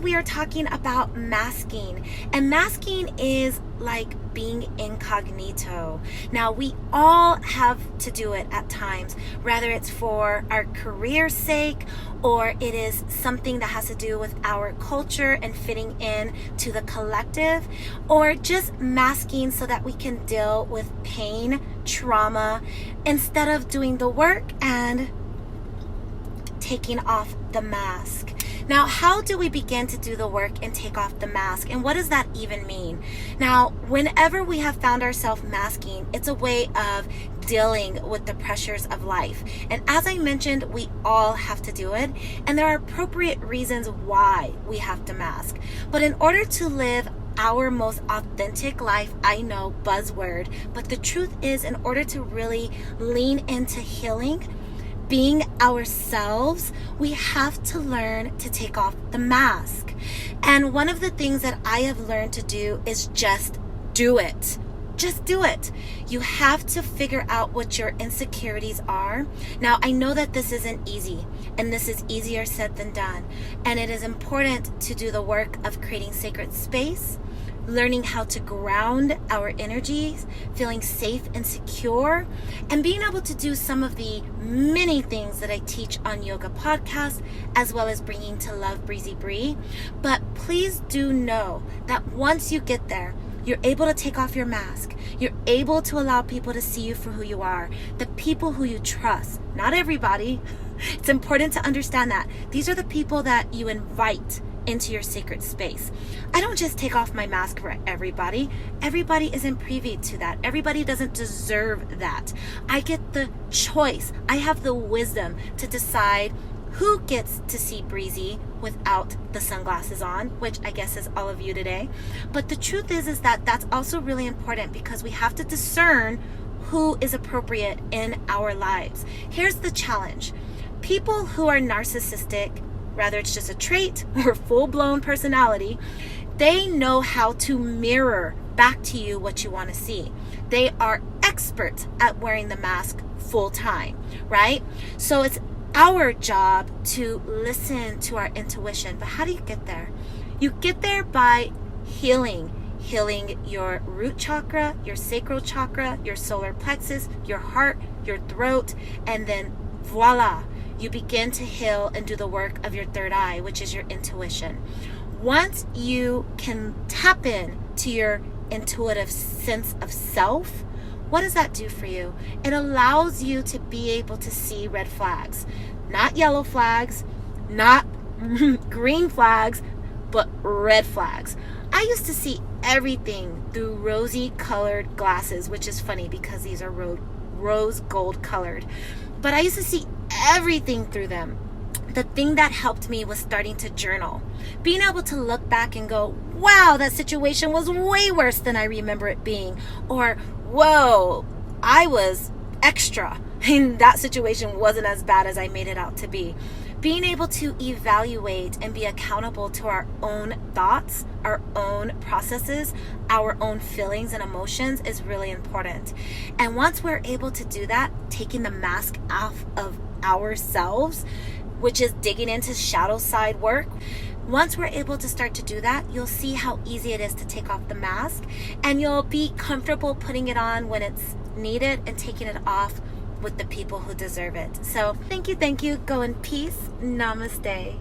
We are talking about masking, and masking is like being incognito. Now, we all have to do it at times, whether it's for our career's sake or it is something that has to do with our culture and fitting in to the collective, or just masking so that we can deal with pain, trauma, instead of doing the work and taking off the mask. Now, how do we begin to do the work and take off the mask? And what does that even mean? Now, whenever we have found ourselves masking, it's a way of dealing with the pressures of life. And as I mentioned, we all have to do it. And there are appropriate reasons why we have to mask. But in order to live our most authentic life, I know, buzzword, but the truth is, in order to really lean into healing, being ourselves, we have to learn to take off the mask. And one of the things that I have learned to do is just do it. Just do it. You have to figure out what your insecurities are. Now, I know that this isn't easy, and this is easier said than done. And it is important to do the work of creating sacred space, learning how to ground our energies, feeling safe and secure, and being able to do some of the many things that I teach on yoga podcasts, as well as bringing to love Breezy Bree. But please do know that once you get there, you're able to take off your mask. You're able to allow people to see you for who you are, the people who you trust. Not everybody. It's important to understand that. These are the people that you invite into your sacred space. I don't just take off my mask for everybody. Everybody isn't privy to that. Everybody doesn't deserve that. I get the choice. I have the wisdom to decide who gets to see Breezy without the sunglasses on, which I guess is all of you today. But the truth is that that's also really important, because we have to discern who is appropriate in our lives. Here's the challenge. People who are narcissistic, whether it's just a trait or full-blown personality, they know how to mirror back to you what you want to see. They are experts at wearing the mask full time, right? So it's our job to listen to our intuition. But how do you get there? You get there by healing your root chakra, your sacral chakra, your solar plexus, your heart, your throat, and then voila, you begin to heal and do the work of your third eye, which is your intuition. Once you can tap in to your intuitive sense of self, what does that do for you? It allows you to be able to see red flags, not yellow flags, not green flags, but red flags. I used to see everything through rosy colored glasses, which is funny because these are rose gold colored. But I used to see everything through them. The thing that helped me was starting to journal. Being able to look back and go, wow, that situation was way worse than I remember it being. Or, whoa, I was extra, and that situation wasn't as bad as I made it out to be. Being able to evaluate and be accountable to our own thoughts, our own processes, our own feelings and emotions is really important. And once we're able to do that, taking the mask off of ourselves, which is digging into shadow side work, once we're able to start to do that, you'll see how easy it is to take off the mask, and you'll be comfortable putting it on when it's needed and taking it off with the people who deserve it. So thank you. Go in peace. Namaste.